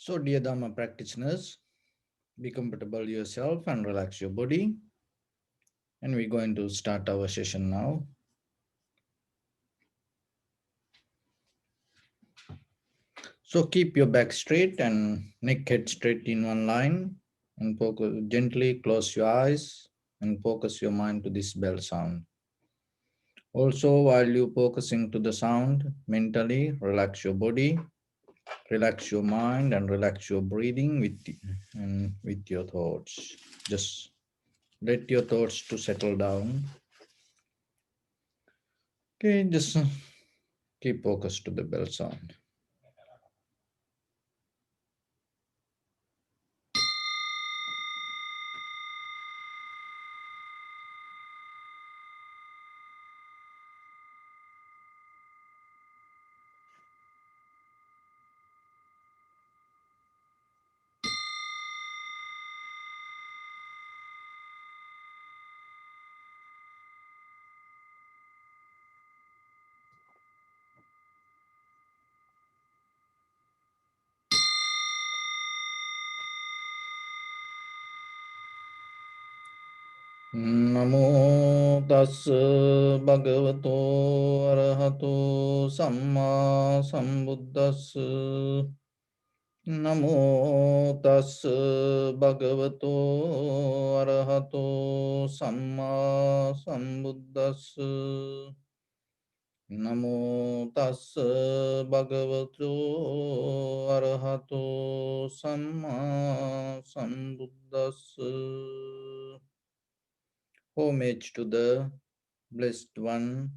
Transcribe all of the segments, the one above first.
So, dear Dhamma practitioners, be comfortable yourself and relax your body. And we're going to start our session now. So, keep your back straight and neck head straight in one line, and focus, gently close your eyes and focus your mind to this bell sound. Also, while you focusing to the sound, mentally relax your body, relax your mind, and relax your breathing with your thoughts. Just let your thoughts to settle down. Okay, just keep focus to the bell sound. Namo tassa bhagavato arahato samma sambuddhassa. Namo tassa bhagavato arahato samma sambuddhassa. Namo tassa bhagavato arahato samma sambuddhassa. Homage to the Blessed One,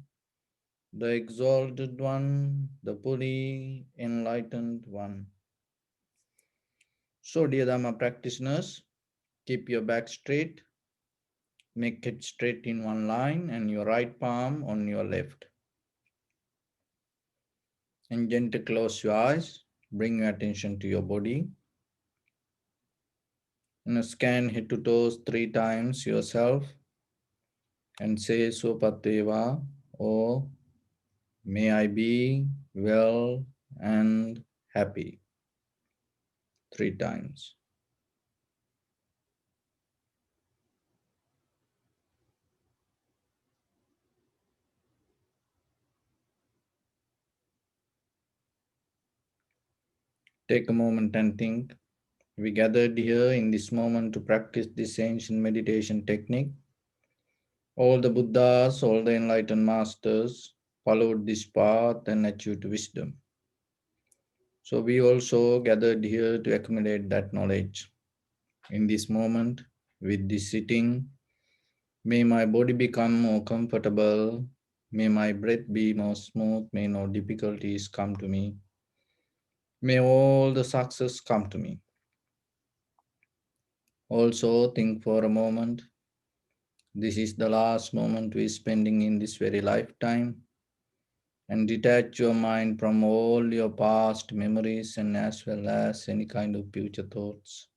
the Exalted One, the fully Enlightened One. So, dear Dhamma practitioners, keep your back straight, make it straight in one line, and your right palm on your left. And gently close your eyes, bring your attention to your body. And scan head to toes 3 times yourself and say Supateva, or may I be well and happy. 3 times. Take a moment and think. We gathered here in this moment to practice this ancient meditation technique. All the Buddhas, all the enlightened masters followed this path and achieved wisdom. So we also gathered here to accumulate that knowledge. In this moment, with this sitting, may my body become more comfortable, may my breath be more smooth, may no difficulties come to me, may all the success come to me. Also, think for a moment. This is the last moment we're spending in this very lifetime, and detach your mind from all your past memories and as well as any kind of future thoughts.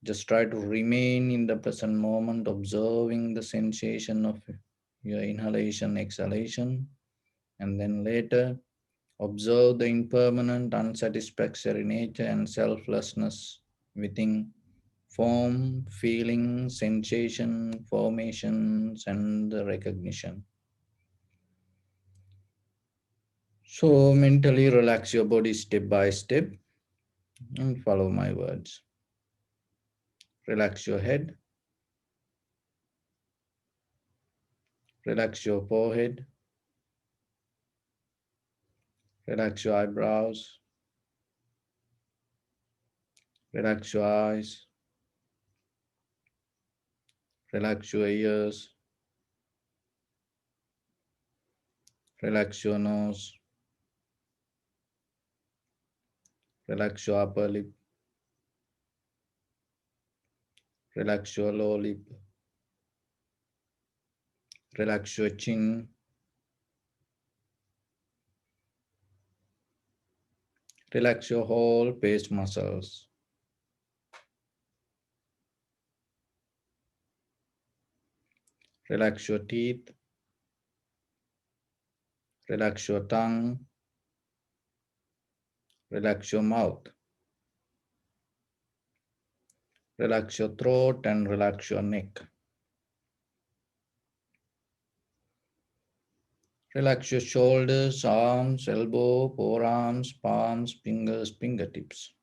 Just try to remain in the present moment, observing the sensation of your inhalation, exhalation, and then later observe the impermanent, unsatisfactory nature and selflessness within form, feeling, sensation, formations, and the recognition. So, mentally relax your body step by step and follow my words. Relax your head, relax your forehead, relax your eyebrows, relax your eyes, relax your ears, relax your nose, relax your upper lip, relax your lower lip, relax your chin, relax your whole face muscles, relax your teeth, relax your tongue, relax your mouth. Relax your throat and relax your neck. Relax your shoulders, arms, elbow, forearms, palms, fingers, fingertips.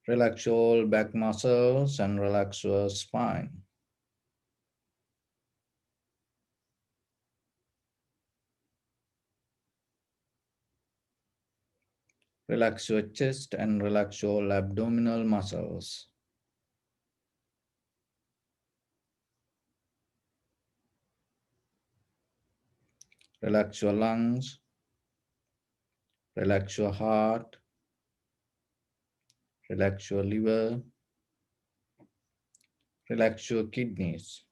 Relax all back muscles and relax your spine. Relax your chest and relax your abdominal muscles. Relax your lungs, relax your heart, relax your liver, relax your kidneys,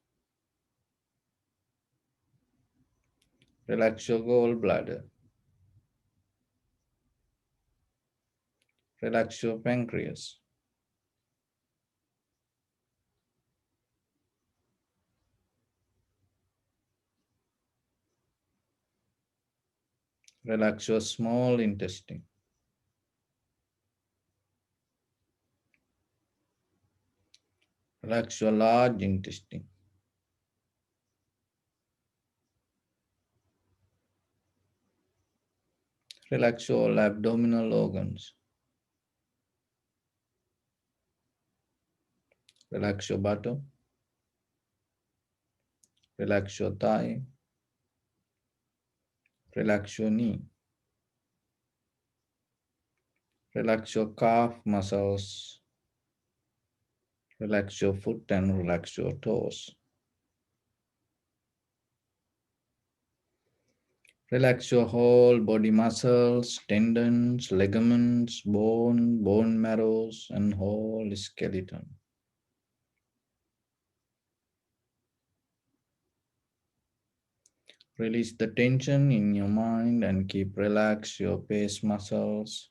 relax your gallbladder, relax your pancreas, relax your small intestine, relax your large intestine, relax all abdominal organs, relax your bottom, relax your thigh, relax your knee, relax your calf muscles, relax your foot and relax your toes. Relax your whole body muscles, tendons, ligaments, bone marrows, and whole skeleton. Release the tension in your mind and keep relax your face muscles.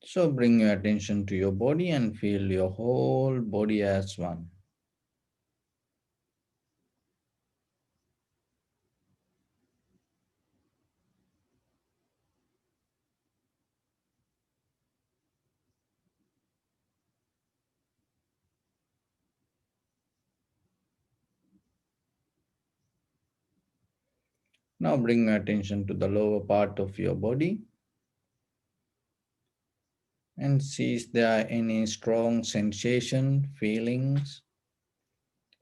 So bring your attention to your body and feel your whole body as one. Now bring your attention to the lower part of your body and see if there are any strong sensation, feelings,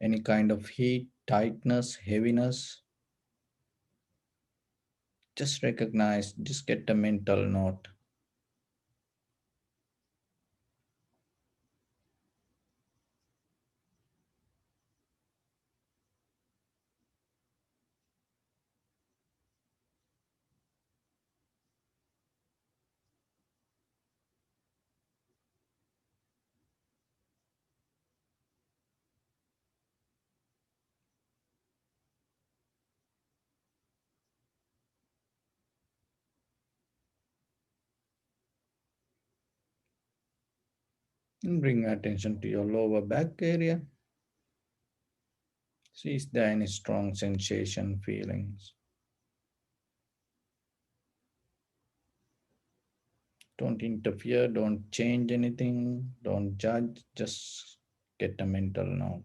any kind of heat, tightness, heaviness. Just recognize, just get a mental note. And bring your attention to your lower back area. See if there are any strong sensation, feelings. Don't interfere, don't change anything, don't judge, just get a mental note.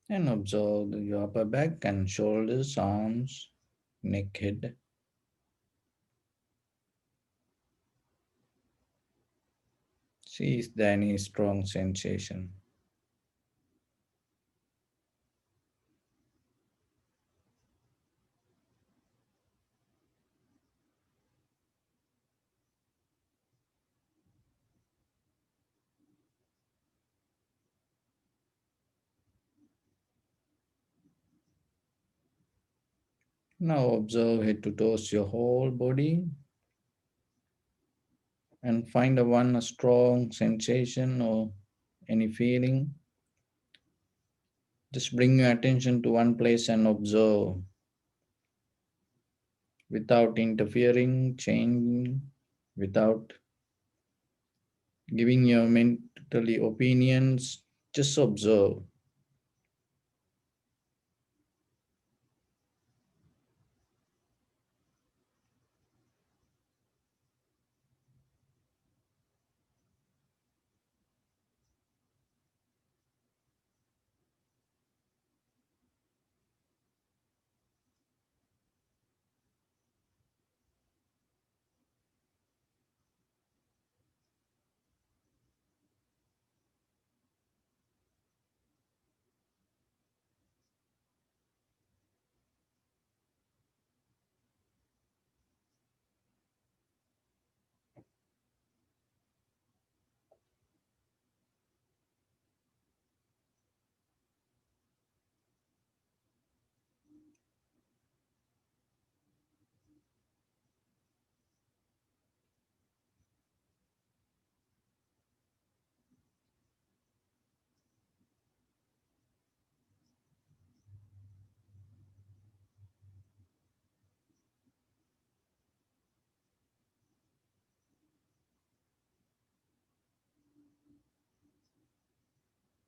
And observe your upper back and shoulders, arms, neck, head. See if there are any strong sensation. Now observe head to toes your whole body and find a strong sensation or any feeling. Just bring your attention to one place and observe without interfering, changing, without giving your mentally opinions. Just observe.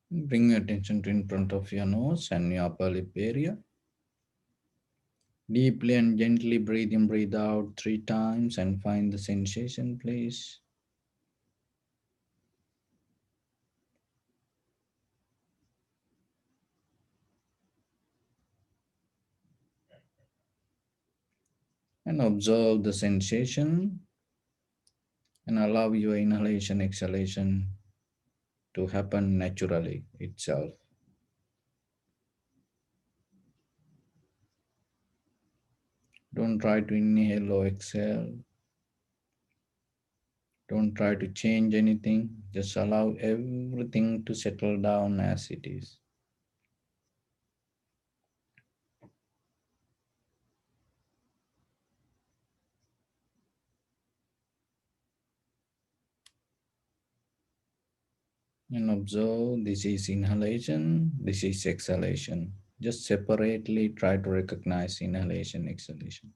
Bring your attention to in front of your nose and your upper lip area. Deeply and gently breathe in, breathe out 3 times and find the sensation, please. And observe the sensation and allow your inhalation, exhalation to happen naturally itself. Don't try to inhale or exhale. Don't try to change anything. Just allow everything to settle down as it is. And observe this is inhalation, this is exhalation. Just separately try to recognize inhalation, exhalation.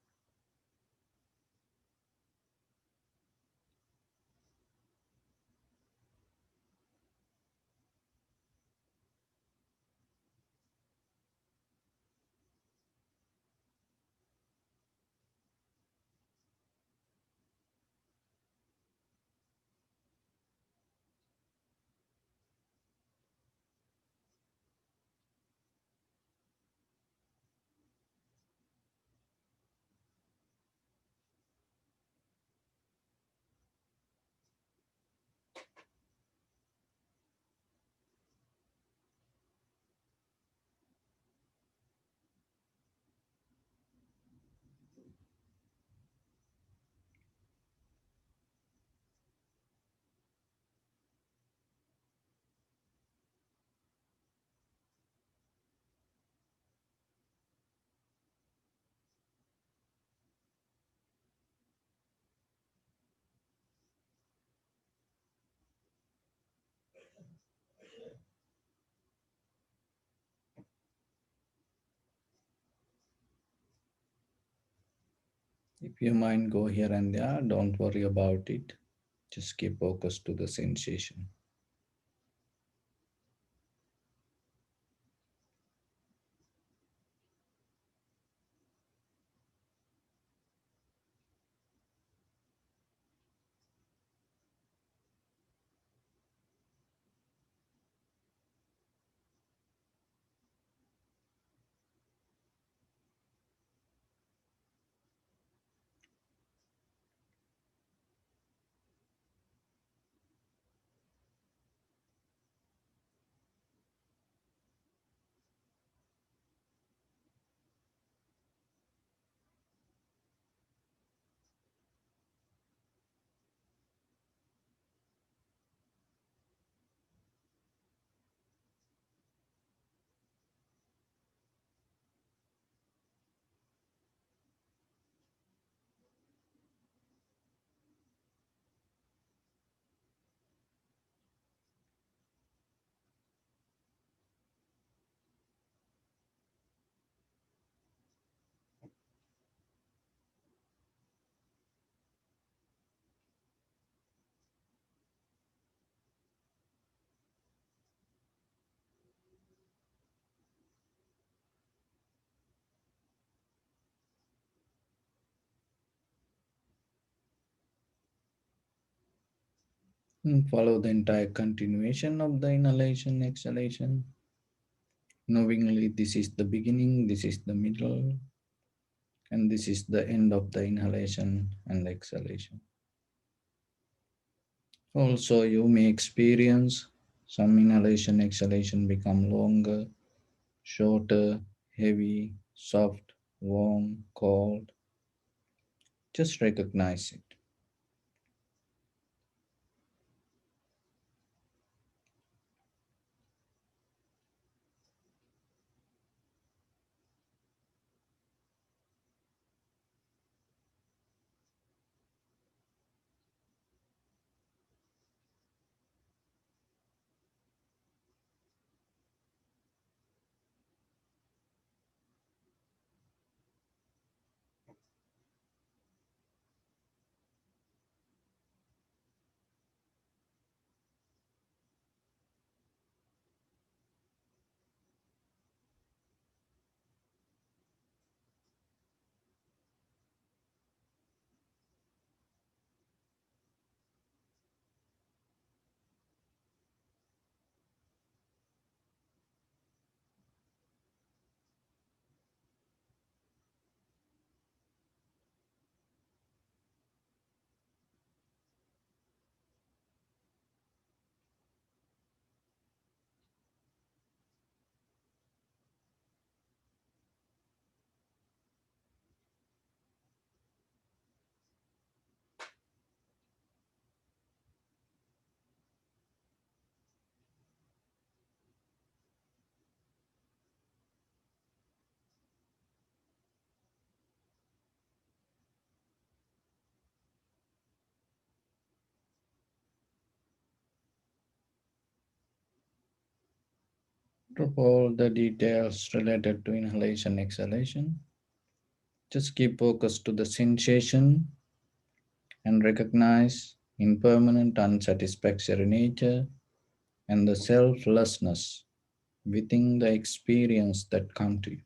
If your mind go here and there, don't worry about it. Just keep focused to the sensation. And follow the entire continuation of the inhalation, exhalation. Knowingly, this is the beginning, this is the middle, and this is the end of the inhalation and exhalation. Also, you may experience some inhalation, exhalation become longer, shorter, heavy, soft, warm, cold. Just recognize it. Drop all the details related to inhalation, exhalation. Just keep focus to the sensation and recognize impermanent, unsatisfactory nature and the selflessness within the experience that come to you.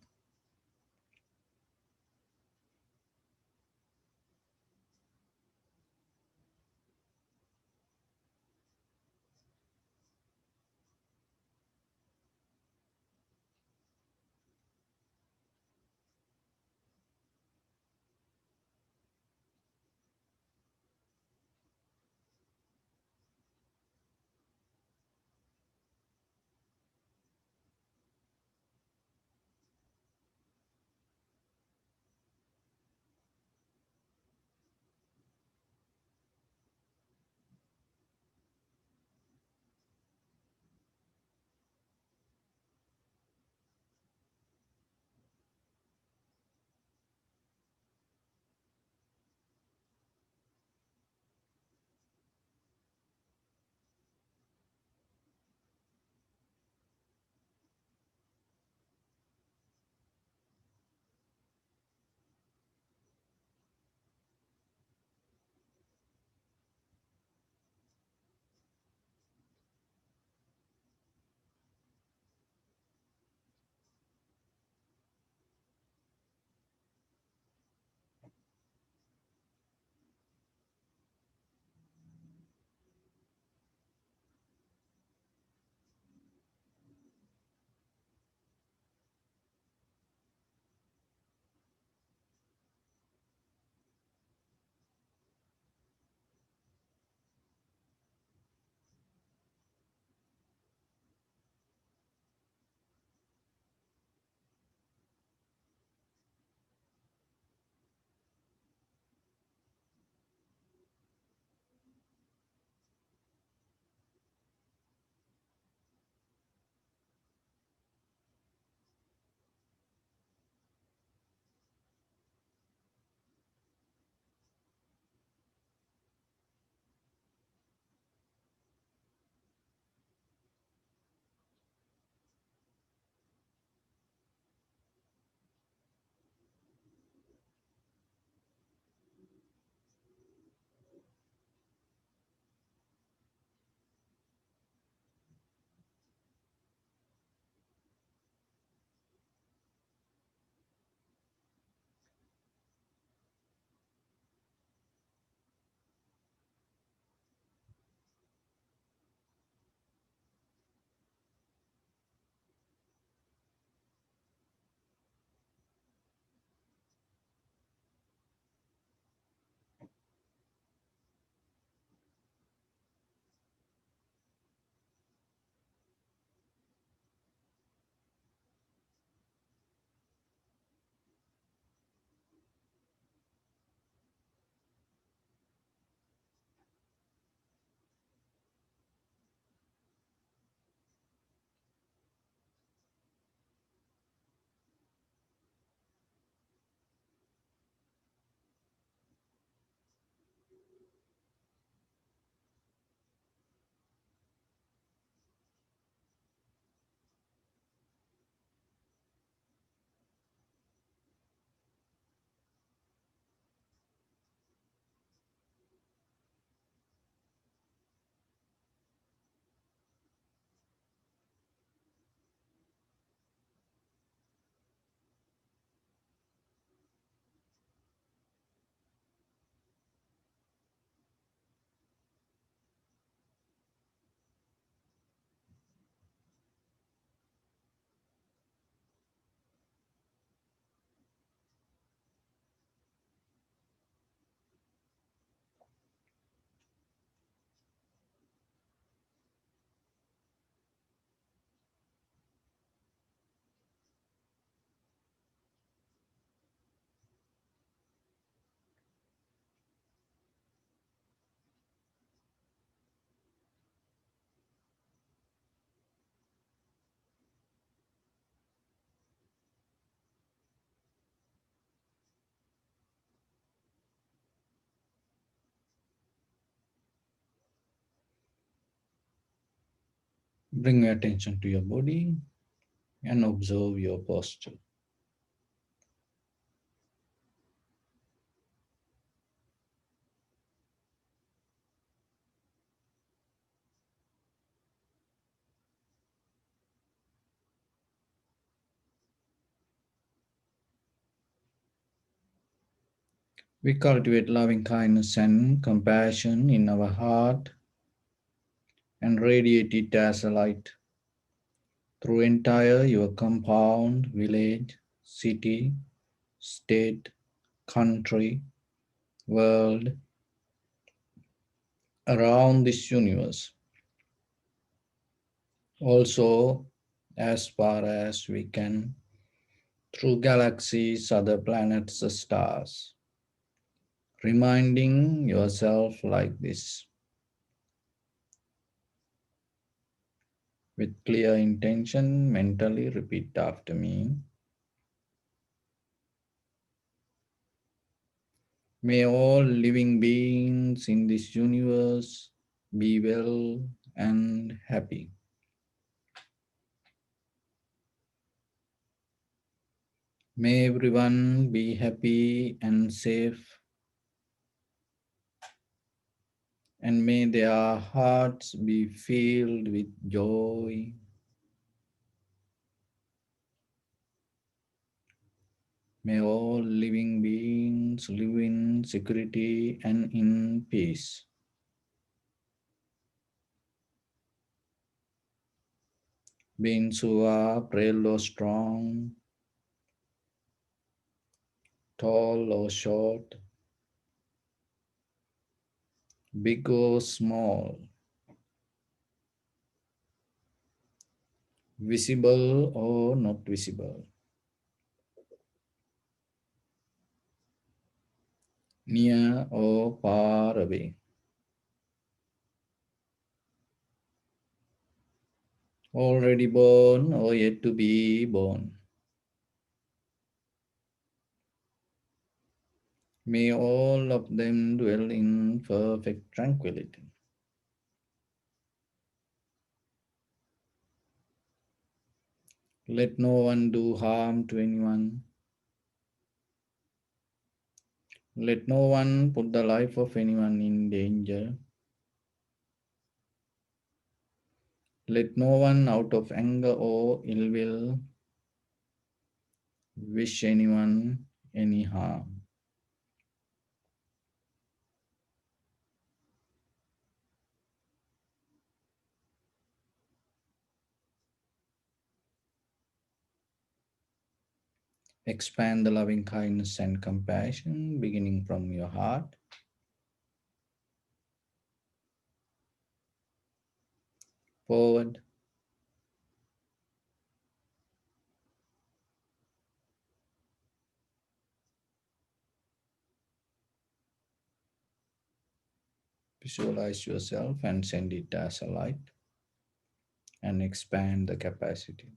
Bring your attention to your body and observe your posture. We cultivate loving kindness and compassion in our heart and radiate it as a light through entire your compound, village, city, state, country, world, around this universe. Also, as far as we can, through galaxies, other planets, the stars, reminding yourself like this with clear intention. Mentally repeat after me. May all living beings in this universe be well and happy. May everyone be happy and safe, and may their hearts be filled with joy. May all living beings live in security and in peace. Beings who are frail or strong, tall or short, big or small, visible or not visible, near or far away, already born or yet to be born. May all of them dwell in perfect tranquility. Let no one do harm to anyone. Let no one put the life of anyone in danger. Let no one, out of anger or ill will, wish anyone any harm. Expand the loving kindness and compassion beginning from your heart, forward, visualize yourself and send it as a light and expand the capacity.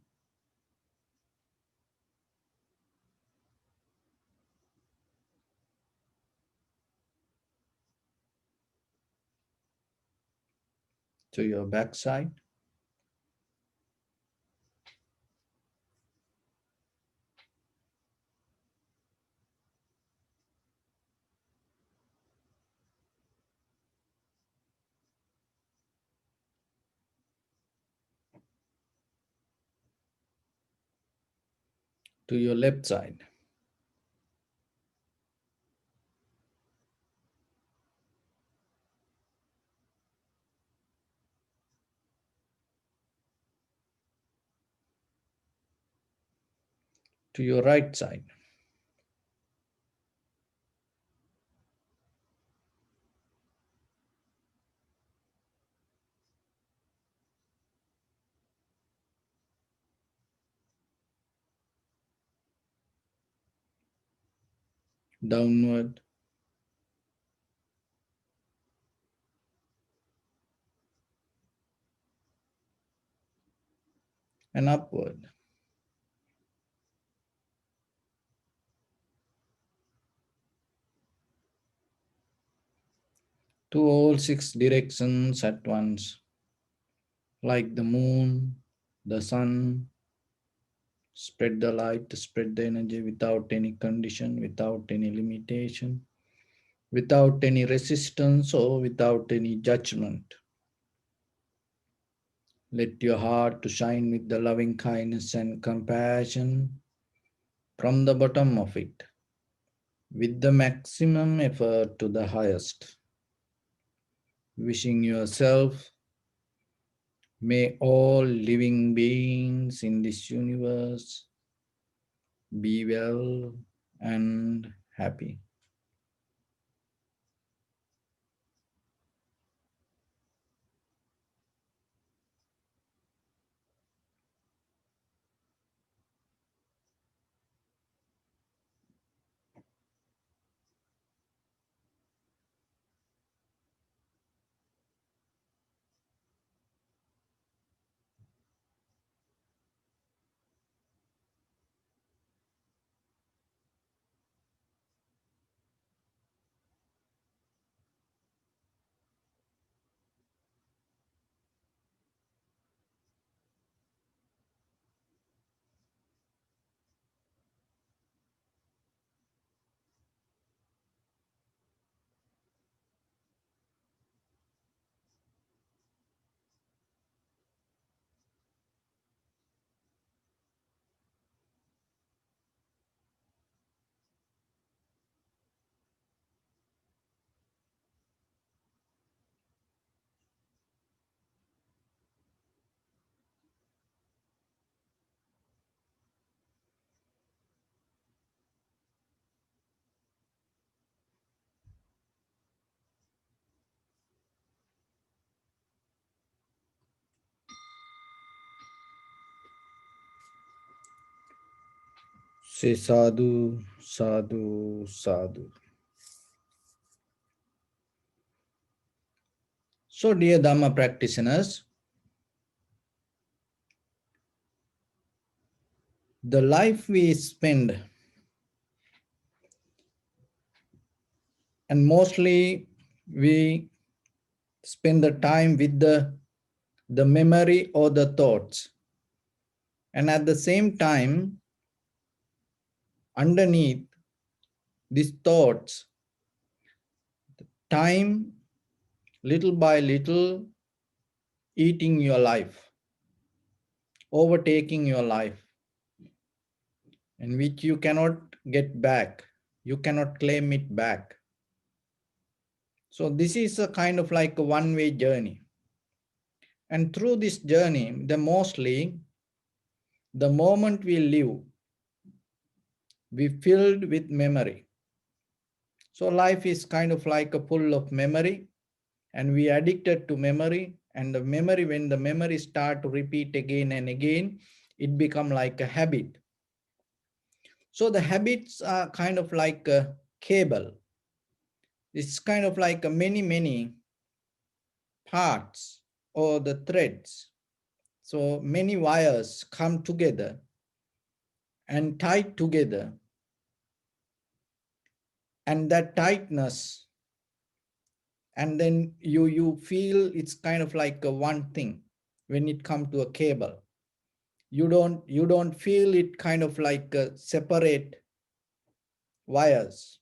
To your backside, to your left side, to your right side, downward and upward, to all six directions at once. like the moon, the sun, spread the light, spread the energy without any condition, without any limitation, without any resistance or without any judgment. Let your heart to shine with the loving kindness and compassion from the bottom of it, with the maximum effort to the highest. Wishing yourself, may all living beings in this universe be well and happy. Say sadhu, sadhu, sadhu. So, dear Dhamma practitioners, the life we spend, and mostly we spend the time with the memory or the thoughts, and at the same time, underneath these thoughts, time little by little eating your life, overtaking your life, and which you cannot get back, you cannot claim it back. So this is a kind of like a one-way journey, and through this journey, the mostly the moment we live, we filled with memory. So life is kind of like a full of memory, and we addicted to memory, and the memory, when the memory start to repeat again and again, it become like a habit. So the habits are kind of like a cable. It's kind of like a many parts or the threads. So many wires come together and tied together, and that tightness, and then you feel it's kind of like a one thing. When it comes to a cable, you don't feel it kind of like a separate wires.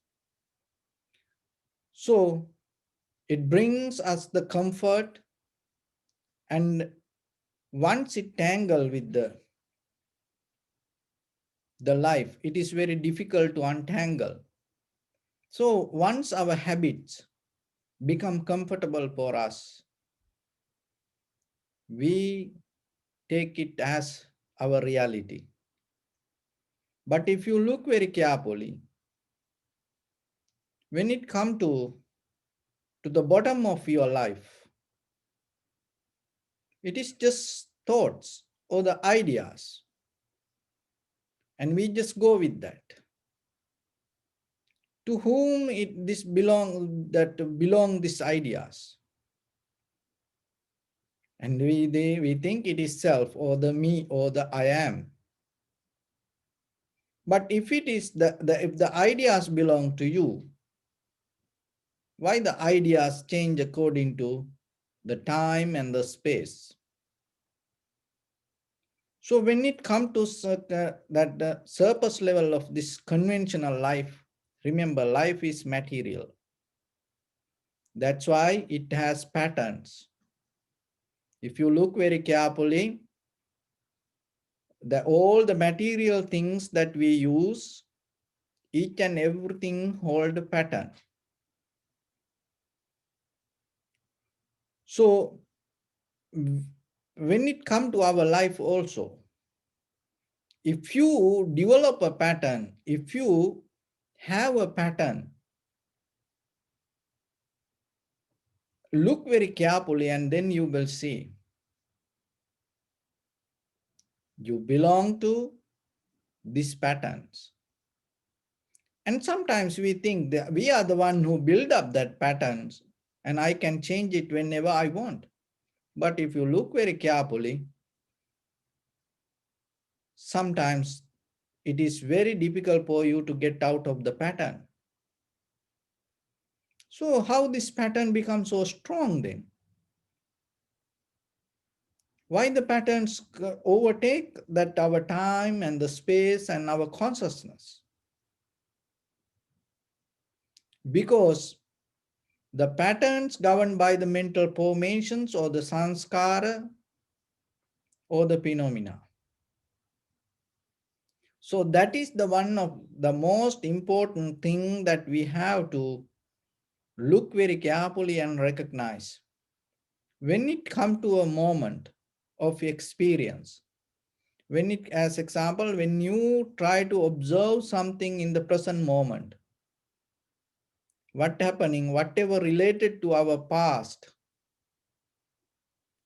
So it brings us the comfort, and once it tangle with the life, it is very difficult to untangle. So once our habits become comfortable for us, we take it as our reality. But if you look very carefully, when it comes to the bottom of your life, it is just thoughts or the ideas, and we just go with that. To whom this belong these ideas, and we think it is self or the me or the I am. But if it is if the ideas belong to you, why the ideas change according to the time and the space? So when it comes to that the surface level of this conventional life, remember life is material. That's why it has patterns. If you look very carefully, all the material things that we use, each and everything hold a pattern. So when it comes to our life also, if you develop a pattern, if you have a pattern, look very carefully and then you will see you belong to these patterns. And sometimes we think that we are the one who build up that patterns and I can change it whenever I want. But if you look very carefully, sometimes it is very difficult for you to get out of the pattern. So how this pattern becomes so strong then? Why the patterns overtake that our time and the space and our consciousness? Because the patterns governed by the mental formations or the sanskara or the phenomena. So that is the one of the most important thing that we have to look very carefully and recognize. When it comes to a moment of experience, when it, as example, when you try to observe something in the present moment, what happening, whatever related to our past,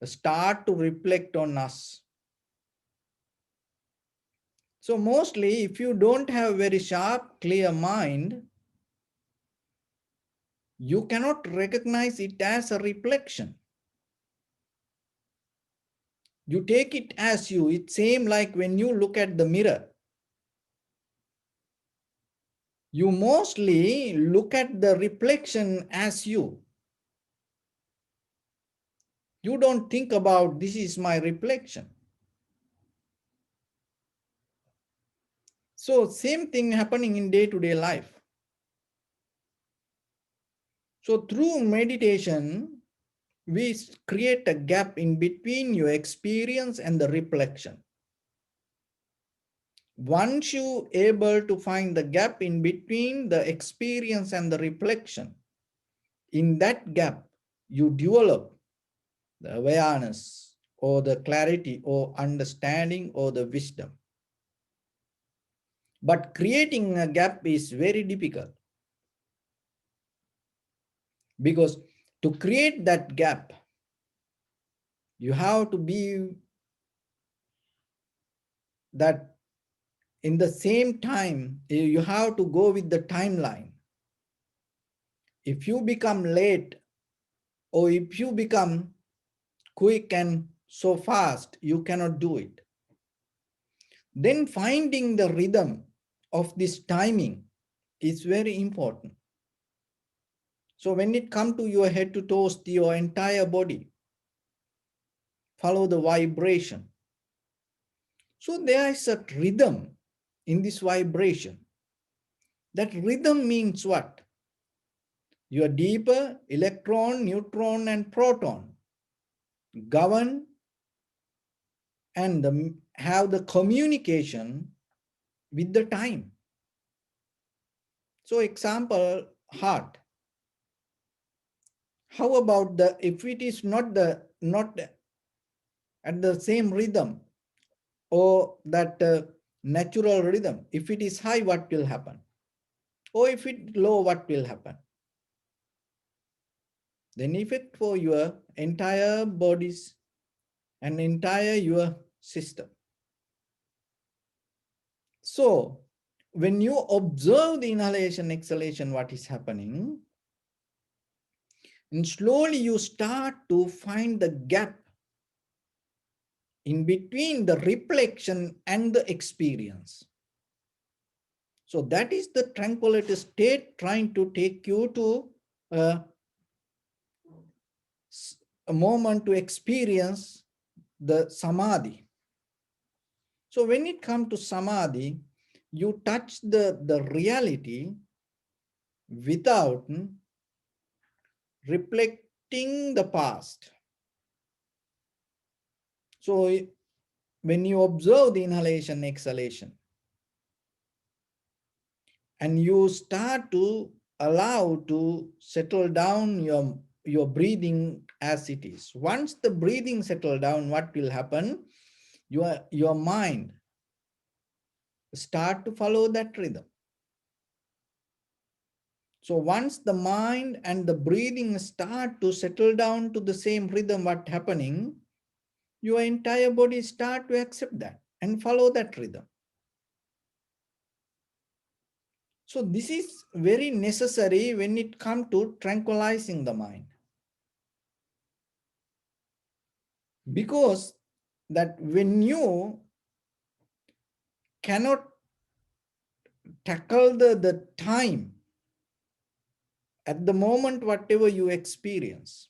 start to reflect on us. So mostly, if you don't have very sharp, clear mind, you cannot recognize it as a reflection. You take it as you. It's same like when you look at the mirror. You mostly look at the reflection as you. You don't think about this is my reflection. So same thing happening in day-to-day life. So through meditation, we create a gap in between your experience and the reflection. Once you able to find the gap in between the experience and the reflection, in that gap, you develop the awareness or the clarity or understanding or the wisdom. But creating a gap is very difficult because to create that gap, you have to be that in the same time, you have to go with the timeline. If you become late or if you become quick and so fast, you cannot do it. Then finding the rhythm of this timing is very important. So when it comes to your head to toes, your entire body, follow the vibration. So there is a rhythm in this vibration. That rhythm means what? Your deeper electron, neutron, and proton govern and have the communication with the time. So example, heart. How about if it is not at the same rhythm or that natural rhythm, if it is high, what will happen? Or if it low, what will happen? Then effect for your entire bodies and entire your system. So when you observe the inhalation, exhalation, what is happening, and slowly you start to find the gap in between the reflection and the experience. So that is the tranquility state trying to take you to a moment to experience the samadhi. So when it comes to samadhi, you touch the reality without reflecting the past. So when you observe the inhalation, exhalation, and you start to allow to settle down your breathing as it is. Once the breathing settle down, what will happen? Your mind start to follow that rhythm. So once the mind and the breathing start to settle down to the same rhythm, what happening? Your entire body start to accept that and follow that rhythm. So this is very necessary when it comes to tranquilizing the mind. Because that when you cannot tackle the time at the moment, whatever you experience,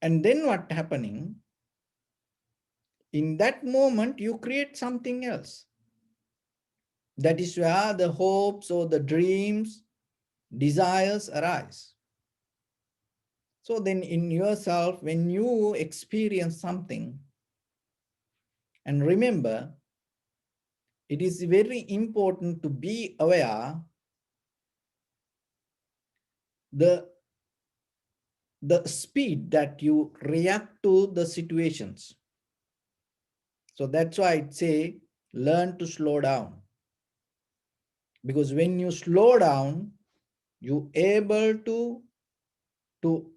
and then what happening, in that moment you create something else. That is where the hopes or the dreams, desires arise. So then in yourself, when you experience something, and remember, it is very important to be aware the speed that you react to the situations. So that's why I'd say learn to slow down. Because when you slow down, you able to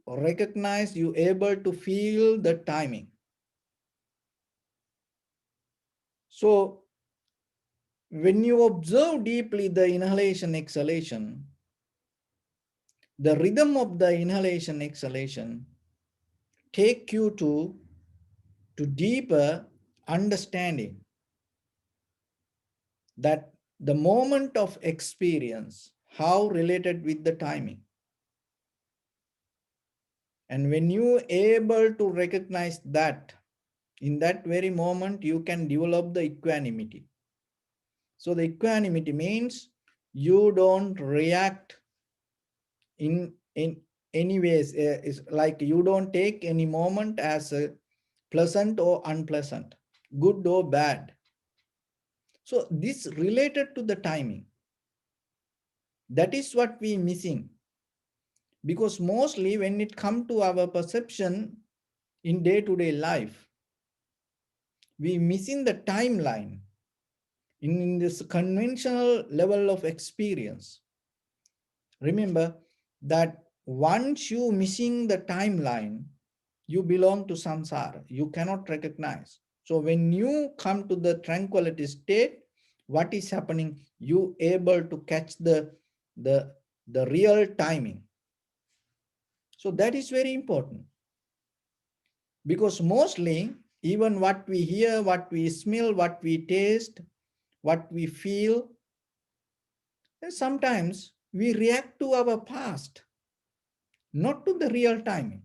recognize, you able to feel the timing. So when you observe deeply the inhalation, exhalation, the rhythm of the inhalation, exhalation take you to deeper understanding that the moment of experience, how related with the timing. And when you able to recognize that, in that very moment, you can develop the equanimity. So the equanimity means you don't react in any ways. It's like you don't take any moment as a pleasant or unpleasant, good or bad. So this related to the timing. That is what we missing. Because mostly when it come to our perception in day-to-day life, we missing the timeline in this conventional level of experience. Remember that once you missing the timeline, you belong to samsara. You cannot recognize. So when you come to the tranquility state, what is happening? You able to catch the, the real timing. So that is very important. Because mostly, even what we hear, what we smell, what we taste, what we feel, sometimes we react to our past, not to the real timing.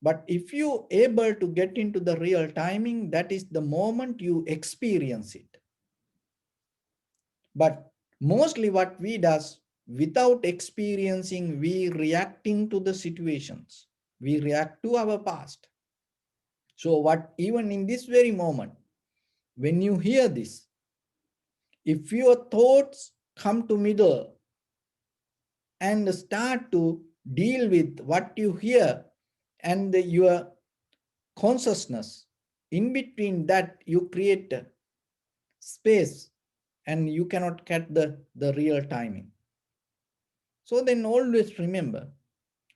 But if you able to get into the real timing, that is the moment you experience it. But mostly what we does, without experiencing, we reacting to the situations. We react to our past. So what even in this very moment, when you hear this, if your thoughts come to middle and start to deal with what you hear and your consciousness, in between that you create a space and you cannot get the real timing. So then always remember,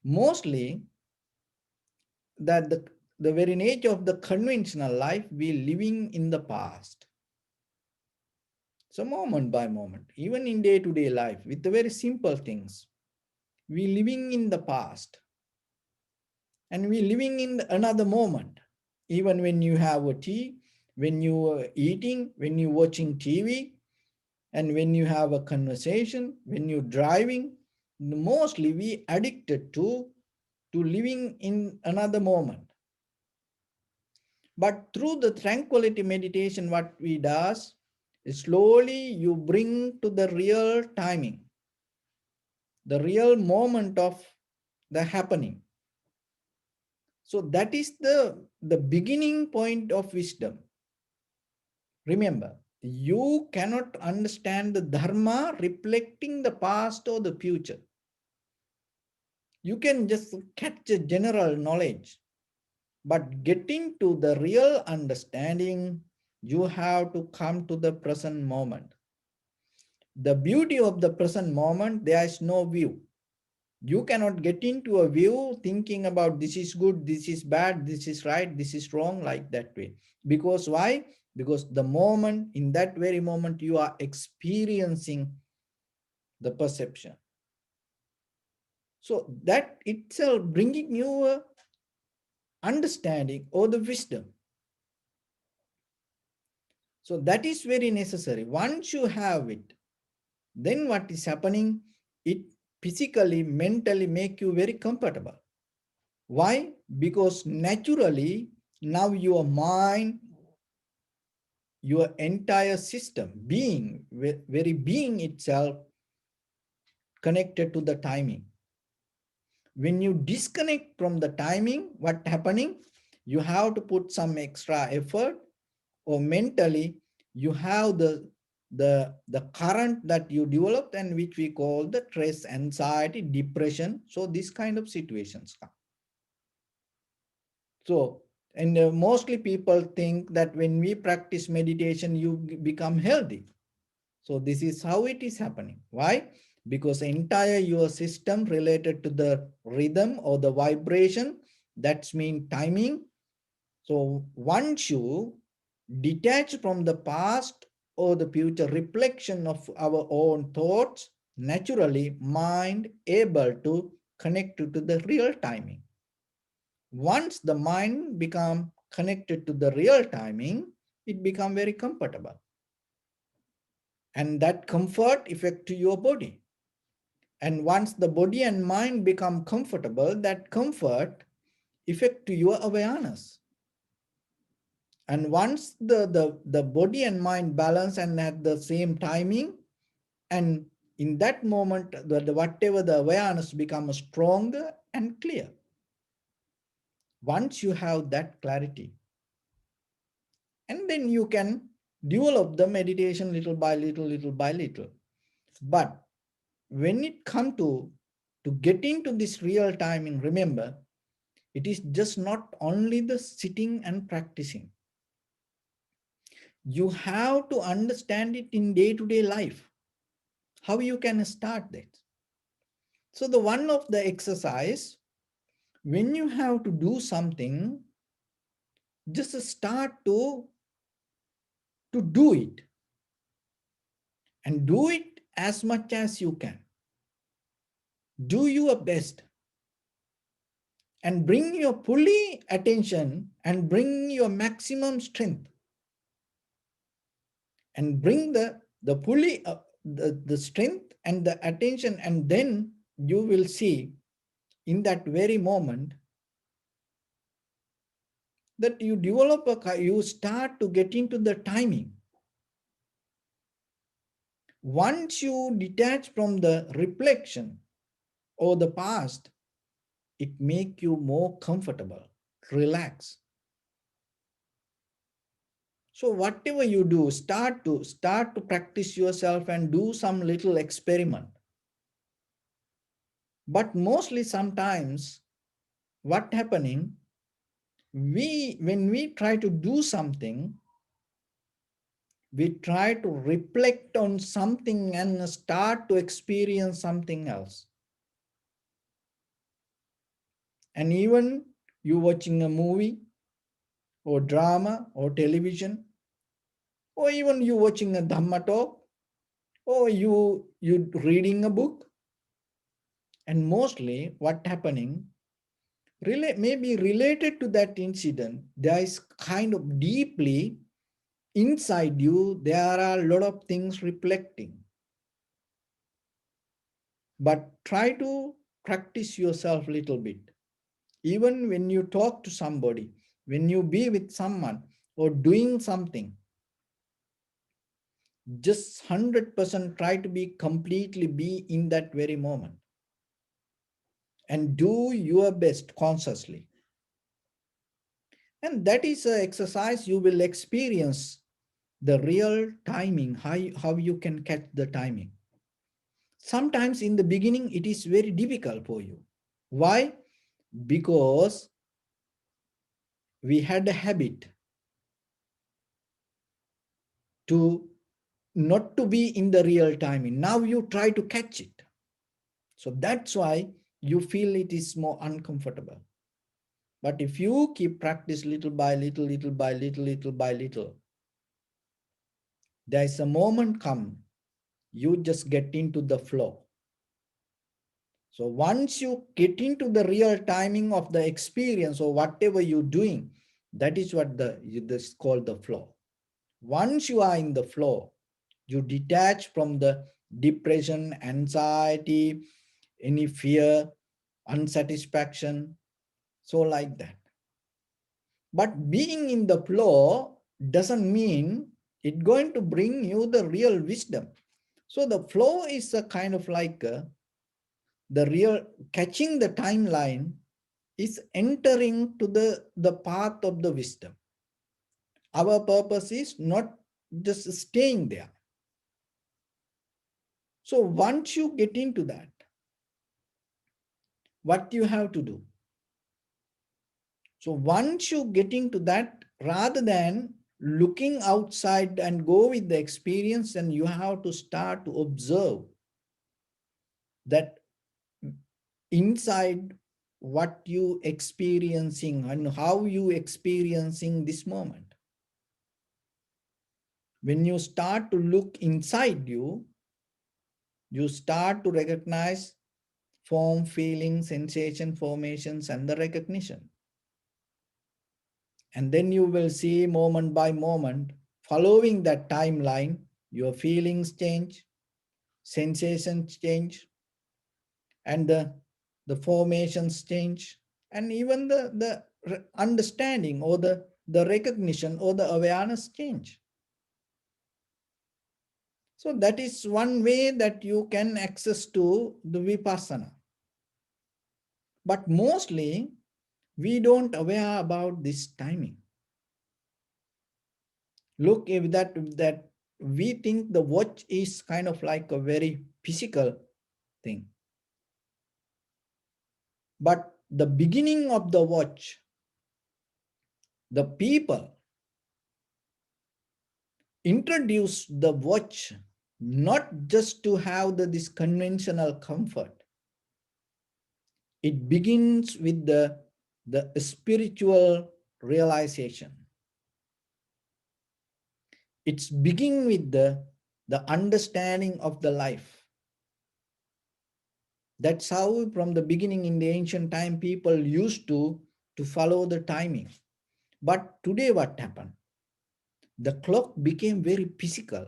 mostly that the very nature of the conventional life, we living in the past. So moment by moment, even in day-to-day life, with the very simple things, we living in the past and we living in another moment. Even when you have a tea, when you are eating, when you watching TV, and when you have a conversation, when you're driving, mostly we addicted to living in another moment. But through the tranquility meditation, what we does is slowly you bring to the real timing, the real moment of the happening. So that is the beginning point of wisdom. Remember, you cannot understand the dharma reflecting the past or the future. You can just catch a general knowledge, but getting to the real understanding, you have to come to the present moment. The beauty of the present moment, there is no view. You cannot get into a view thinking about this is good, this is bad, this is right, this is wrong, like that way. Because why? Because the moment, in that very moment, you are experiencing the perception. So that itself bringing you a understanding or the wisdom. So that is very necessary. Once you have it, then what is happening? It physically, mentally make you very comfortable. Why? Because naturally, now your mind, your entire system, being, very being itself, connected to the timing. When you disconnect from the timing, what happening? You have to put some extra effort, or mentally you have the current that you developed, and which we call the stress, anxiety, depression. So this kind of situations come. So, and mostly people think that when we practice meditation, you become healthy. So this is how it is happening. Why? Because entire your system related to the rhythm or the vibration, that's mean timing. So once you detach from the past or the future reflection of our own thoughts, naturally mind able to connect to the real timing. Once the mind become connected to the real timing, it become very comfortable. And that comfort affect to your body. And once the body and mind become comfortable, that comfort affect to your awareness. And once the body and mind balance and at the same timing, and in that moment, whatever the awareness becomes stronger and clear. Once you have that clarity, and then you can develop the meditation little by little, little by little. But when it come to get into this real timing, remember, it is just not only the sitting and practicing. You have to understand it in day-to-day life, how you can start that. So the one of the exercise, when you have to do something, just start to do it, and do it as much as you can. Do your best and bring your fully attention and bring your maximum strength and bring the fully the strength and the attention, and then you will see in that very moment that you develop you start to get into the timing. Once you detach from the reflection or the past, it make you more comfortable, relax. So whatever you do, start to practice yourself and do some little experiment. But mostly sometimes what happening, when we try to do something, we try to reflect on something and start to experience something else. And even you watching a movie or drama or television, or even you watching a Dhamma talk, or you reading a book, and mostly what happening, maybe related to that incident, there is kind of deeply inside you, there are a lot of things reflecting. But try to practice yourself a little bit. Even when you talk to somebody, when you be with someone or doing something, just 100% try to be completely be in that very moment and do your best consciously. And that is an exercise you will experience the real timing, how you can catch the timing. Sometimes in the beginning, it is very difficult for you. Why? Because we had a habit to not to be in the real timing. Now you try to catch it. So that's why you feel it is more uncomfortable. But if you keep practice little by little, little by little, little by little, there is a moment come, you just get into the flow. So once you get into the real timing of the experience or whatever you're doing, that is what this is called the flow. Once you are in the flow, you detach from the depression, anxiety, any fear, unsatisfaction, so like that. But being in the flow doesn't mean it's going to bring you the real wisdom. So the flow is a kind of like the real catching the timeline is entering to the path of the wisdom. Our purpose is not just staying there. So once you get into that, what you have to do? So once you get into that, rather than looking outside and go with the experience, and you have to start to observe that inside what you experiencing and how you experiencing this moment. When you start to look inside you, you start to recognize form, feeling, sensation, formations, and the recognition. And then you will see moment by moment, following that timeline, your feelings change, sensations change, and the formations change, and even the understanding or the recognition or the awareness change. So that is one way that you can access to the vipassana. But mostly we don't aware about this timing. Look, if that we think the watch is kind of like a very physical thing. But the beginning of the watch, the people introduce the watch not just to have this conventional comfort. It begins with the spiritual realization. It's begin with the understanding of the life. That's how from the beginning in the ancient time people used to follow the timing. But today what happened? The clock became very physical.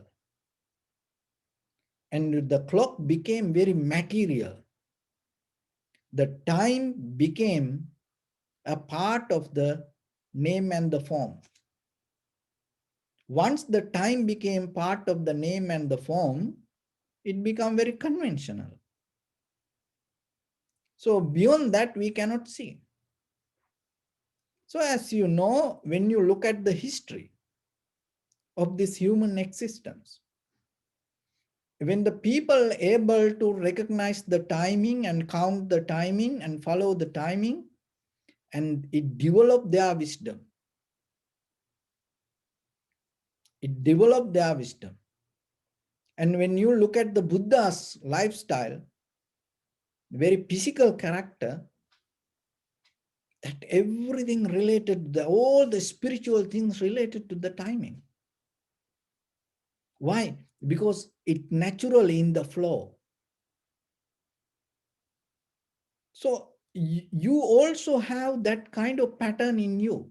And the clock became very material. The time became a part of the name and the form. Once the time became part of the name and the form, it became very conventional. So beyond that, we cannot see. So as you know, when you look at the history of this human existence, when the people able to recognize the timing and count the timing and follow the timing, and it developed their wisdom. It developed their wisdom. And when you look at the Buddha's lifestyle, very physical character, that everything related, all the spiritual things related to the timing. Why? Because it naturally in the flow. So you also have that kind of pattern in you.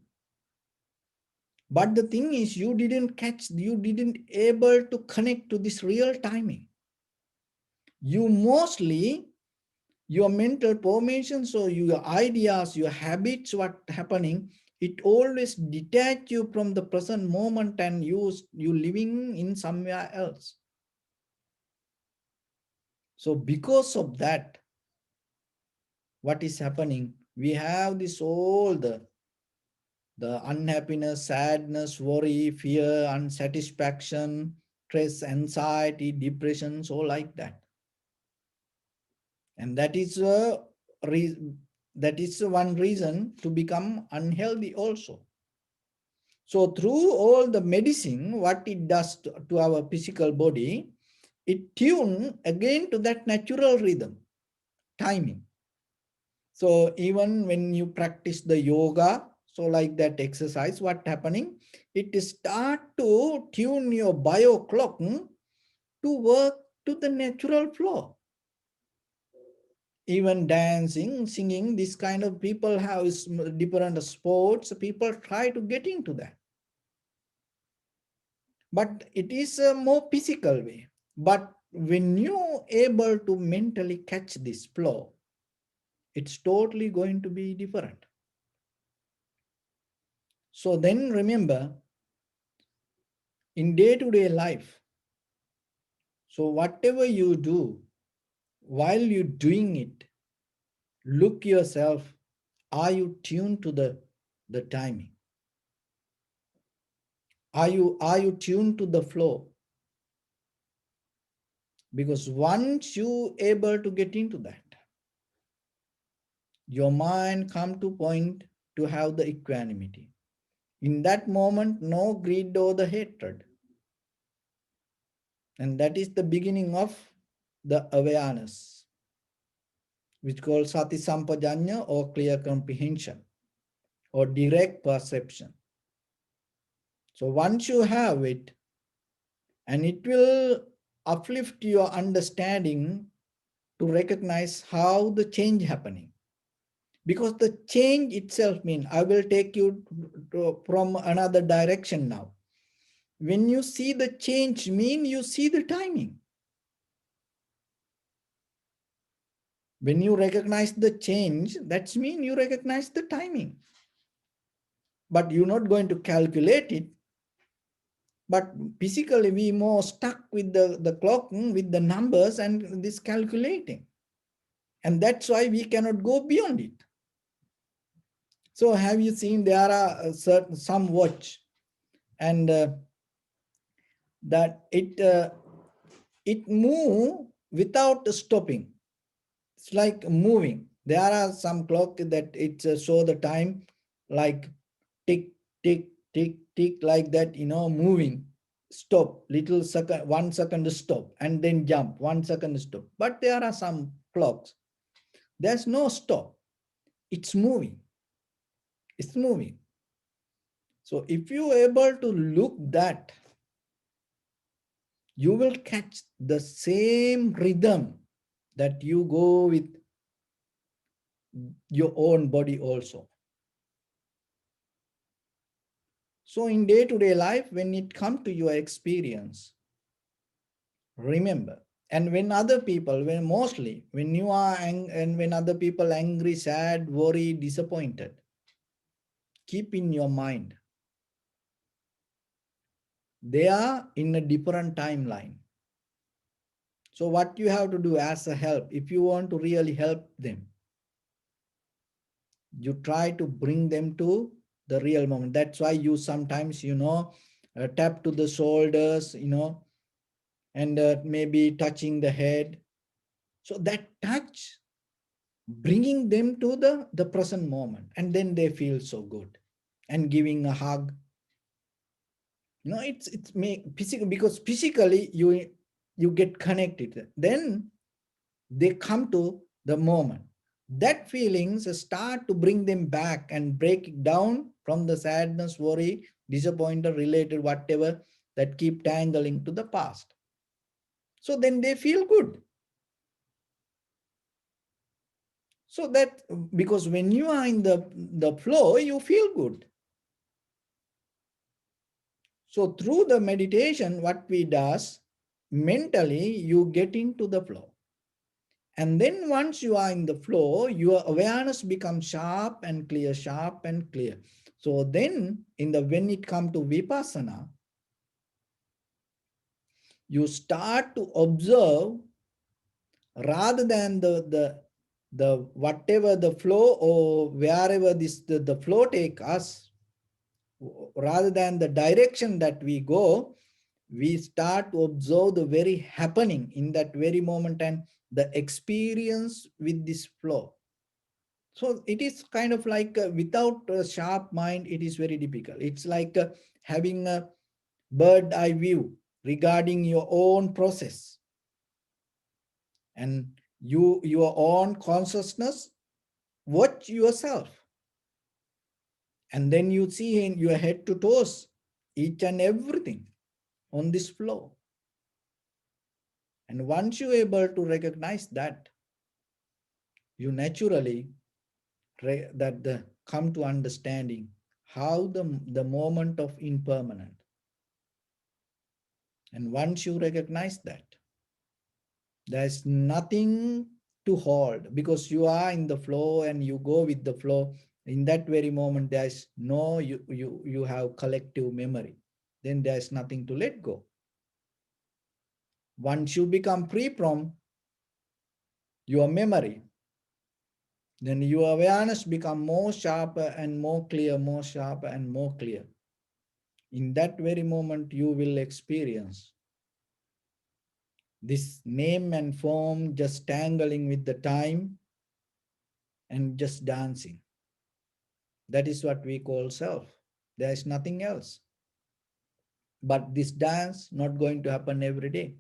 But the thing is, you didn't able to connect to this real timing. You mostly, your mental formations or your ideas, your habits, what happening, It always detach you from the present moment and you living in somewhere else. So because of that, what is happening? We have this all the unhappiness, sadness, worry, fear, unsatisfaction, stress, anxiety, depression, so like that. And that is one reason to become unhealthy also. So through all the medicine, what it does to our physical body, it tune again to that natural rhythm, timing. So even when you practice the yoga, so like that exercise, what happening? It start to tune your bio clock to work to the natural flow. Even dancing, singing, this kind of people have different sports. People try to get into that. But it is a more physical way. But when you're able to mentally catch this flow, it's totally going to be different. So then remember, in day-to-day life, so whatever you do, while you're doing it, look yourself, are you tuned to the timing? Are you tuned to the flow? Because once you able to get into that, your mind come to point to have the equanimity. In that moment, no greed or the hatred. And that is the beginning of the awareness, which called sati sampajanya or clear comprehension or direct perception. So once you have it, and it will uplift your understanding to recognize how the change happening. Because the change itself means, I will take you from another direction now. When you see the change, mean you see the timing. When you recognize the change, that's mean you recognize the timing. But you're not going to calculate it. But physically, we more stuck with the clock, with the numbers and this calculating. And that's why we cannot go beyond it. So have you seen there are some watch and that it move without stopping. It's like moving. There are some clock that it show the time like tick, tick, tick, tick like that, moving. Stop, little second, 1 second stop, and then jump, 1 second stop. But there are some clocks. There's no stop. It's moving. It's moving. So if you are able to look that, you will catch the same rhythm that you go with your own body also. So in day-to-day life, when it comes to your experience, remember, and when other people, when you are and when other people angry, sad, worried, disappointed, keep in your mind, they are in a different timeline. So what you have to do as a help, if you want to really help them, you try to bring them to the real moment. That's why you sometimes, tap to the shoulders, and maybe touching the head. So that touch, bringing them to the present moment, and then they feel so good. And giving a hug, it's physical, because physically you get connected. Then they come to the moment. That feelings start to bring them back and break it down from the sadness, worry, disappointment, related, whatever that keep tangling to the past. So then they feel good. So that, because when you are in the flow, you feel good. So through the meditation, what we does, mentally you get into the flow. And then once you are in the flow, your awareness becomes sharp and clear, sharp and clear. So then when it comes to vipassana, you start to observe rather than the whatever the flow or wherever the flow take us, rather than the direction that we go, we start to observe the very happening in that very moment and the experience with this flow. So it is kind of like without a sharp mind, it is very difficult. It's like having a bird eye view regarding your own process and your own consciousness. Watch yourself, and then you see in your head to toes each and everything on this flow. And once you're able to recognize that, you naturally come to understanding how the moment of impermanent. And once you recognize that, there's nothing to hold because you are in the flow and you go with the flow. In that very moment, there's no you have collective memory. Then there's nothing to let go. Once you become free from your memory, then your awareness become more sharper and more clear, more sharper and more clear. In that very moment, you will experience this name and form just tangling with the time and just dancing. That is what we call self. There is nothing else. But this dance not going to happen every day.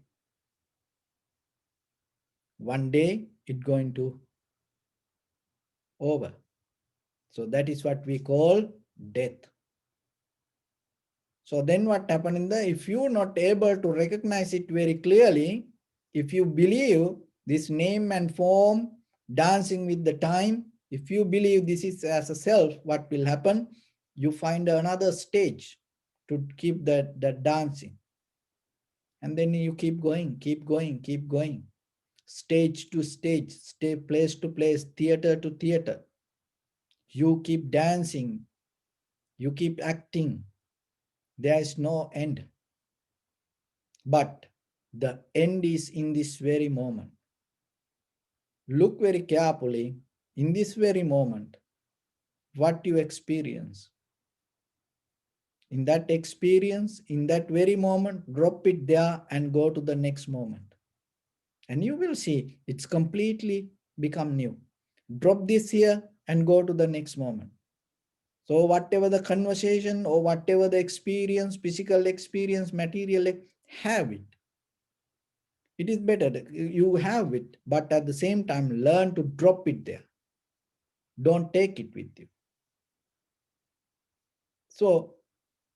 One day it going to over. So that is what we call death. So then what happened in if you're not able to recognize it very clearly, if you believe this name and form dancing with the time, if you believe this is as a self, what will happen? You find another stage to keep that dancing. And then you keep going, keep going, keep going. Stage to stage, place to place, theater to theater. You keep dancing, you keep acting. There is no end. But the end is in this very moment. Look very carefully in this very moment what you experience. In that experience, in that very moment, drop it there and go to the next moment. And you will see it's completely become new. Drop this here and go to the next moment. So whatever the conversation or whatever the experience, physical experience, material, have it. It is better that you have it, but at the same time, learn to drop it there. Don't take it with you. So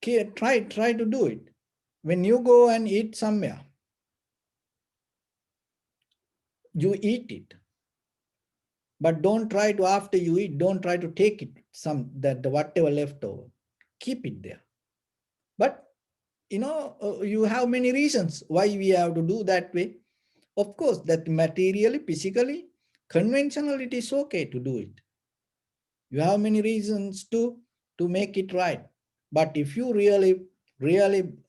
try to do it. When you go and eat somewhere, you eat it. But don't try to, after you eat, don't try to take it, the whatever left over. Keep it there. But you have many reasons why we have to do that way. Of course, that materially, physically, conventionally, it is okay to do it. You have many reasons to make it right. But if you really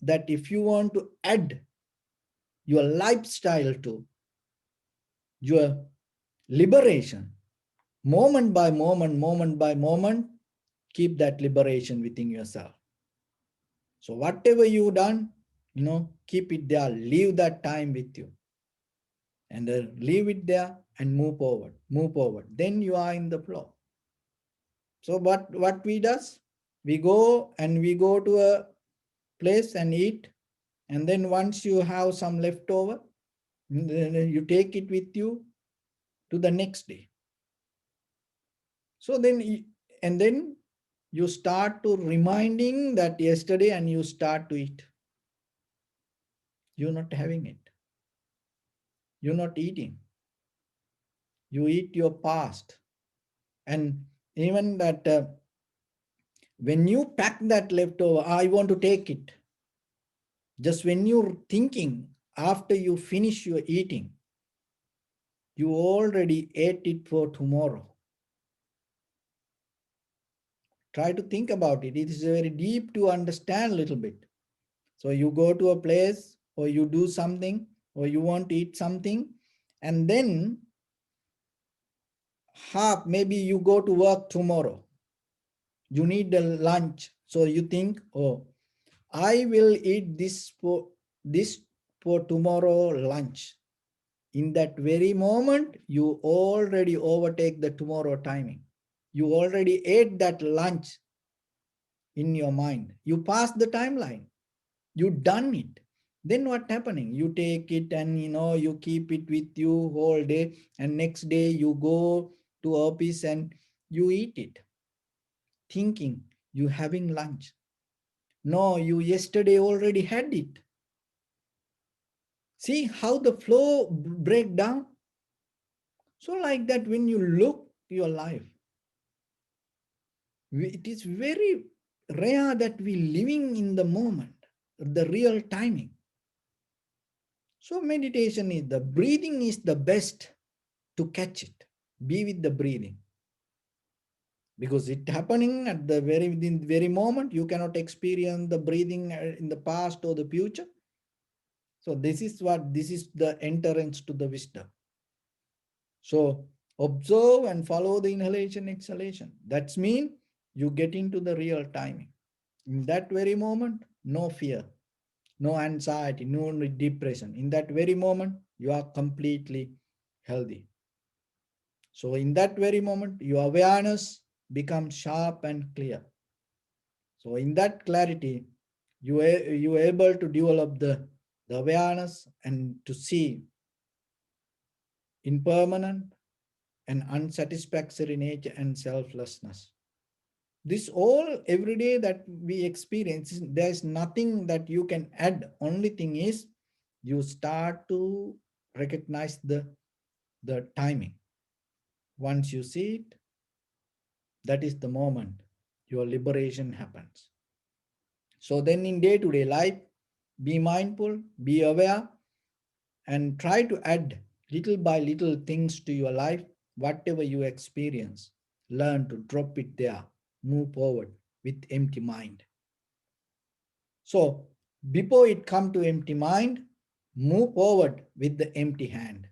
that if you want to add your lifestyle to your liberation, moment by moment, keep that liberation within yourself. So whatever you done, keep it there, leave that time with you, and leave it there and move forward. Then you are in the flow. So what we does, we go to a place and eat, and then once you have some leftover, then you take it with you to the next day. So then you start to reminding that yesterday and you start to eat. You're not having it. You're not eating. You eat your past. And even that when you pack that leftover, I want to take it. Just when you're thinking, after you finish your eating, you already ate it for tomorrow. Try to think about it. It is very deep to understand a little bit. So you go to a place or you do something or you want to eat something, and then half maybe you go to work tomorrow. You need a lunch. So you think, oh, I will eat this for tomorrow lunch. In that very moment, you already overtake the tomorrow timing. You already ate that lunch in your mind. You passed the timeline. You done it. Then what happening? You take it and you keep it with you whole day, and next day you go to office and you eat it, thinking you having lunch. No, you yesterday already had it. See how the flow break down. So like that, when you look your life, it is very rare that we living in the moment, the real timing. So meditation is the breathing is the best to catch it. Be with the breathing, because it happening at the very moment. You cannot experience the breathing in the past or the future. So this is the entrance to the wisdom. So observe and follow the inhalation, exhalation. That's mean you get into the real timing. In that very moment, no fear, no anxiety, no depression. In that very moment, you are completely healthy. So in that very moment, your awareness becomes sharp and clear. So in that clarity, you are able to develop the awareness and to see impermanent and unsatisfactory nature and selflessness. This all every day that we experience, there is nothing that you can add. Only thing is you start to recognize the timing. Once you see it, that is the moment your liberation happens. So then in day-to-day life, be mindful, be aware, and try to add little by little things to your life. Whatever you experience, learn to drop it there, move forward with empty mind. So before it come to empty mind, move forward with the empty hand.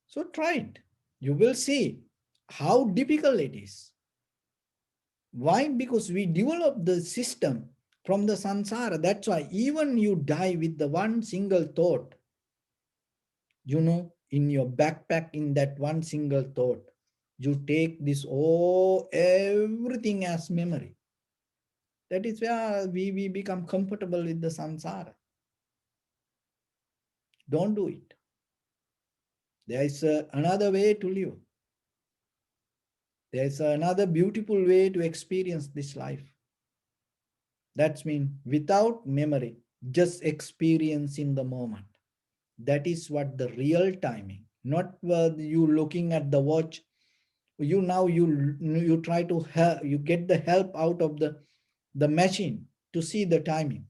So try it. You will see how difficult it is. Why? Because we develop the system from the samsara. That's why even you die with the one single thought, in your backpack, in that one single thought, you take this everything as memory. That is where we become comfortable with the samsara. Don't do it. There is another way to live. There is another beautiful way to experience this life. That's mean without memory, just experience in the moment. That is what the real timing. Not you looking at the watch. You try to help, you get the help out of the machine to see the timing.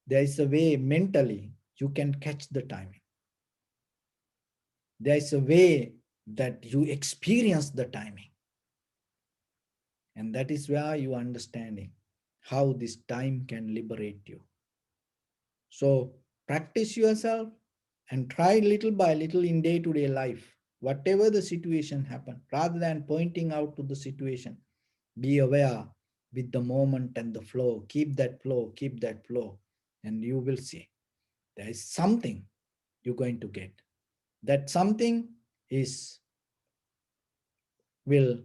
There is a way mentally you can catch the timing. There is a way that you experience the timing. And that is where you understanding how this time can liberate you. So practice yourself and try little by little in day-to-day life, whatever the situation happen, rather than pointing out to the situation, be aware with the moment and the flow. Keep that flow, and you will see there is something you're going to get. That something is will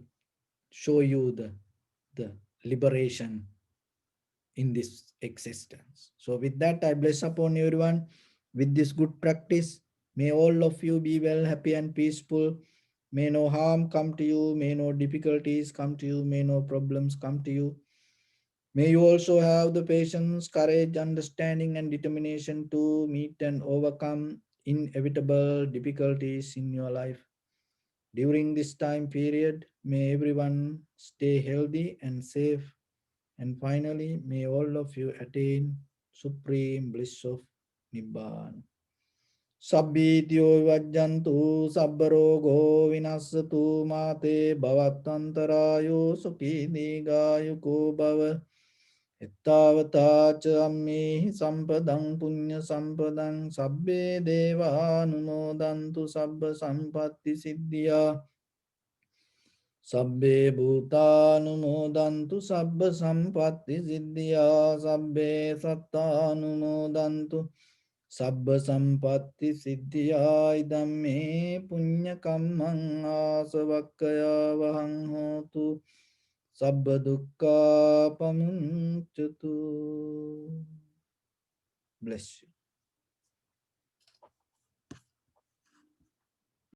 show you the liberation in this existence. So with that, I bless upon everyone with this good practice. May all of you be well, happy and peaceful. May no harm come to you. May no difficulties come to you. May no problems come to you. May you also have the patience, courage, understanding, and determination to meet and overcome inevitable difficulties in your life. During this time period, may everyone stay healthy and safe. And finally, may all of you attain supreme bliss of Nibbana. Sabbityo vajjantu sabbarogo vinasatu mate bhavattantarayo sukhi digayuko bhava ittavata ca ammehi sampadang punya sampadang sabbe deva anumodantu sabba sampatti siddhya sabbe bhutanumodantu sabba sampatti siddhya sabbe sattanumodantu sabba sampatti siddhya idam me punya kammang asavakkaya vahang hotu sabba dukkha pamuncatu. Bless you.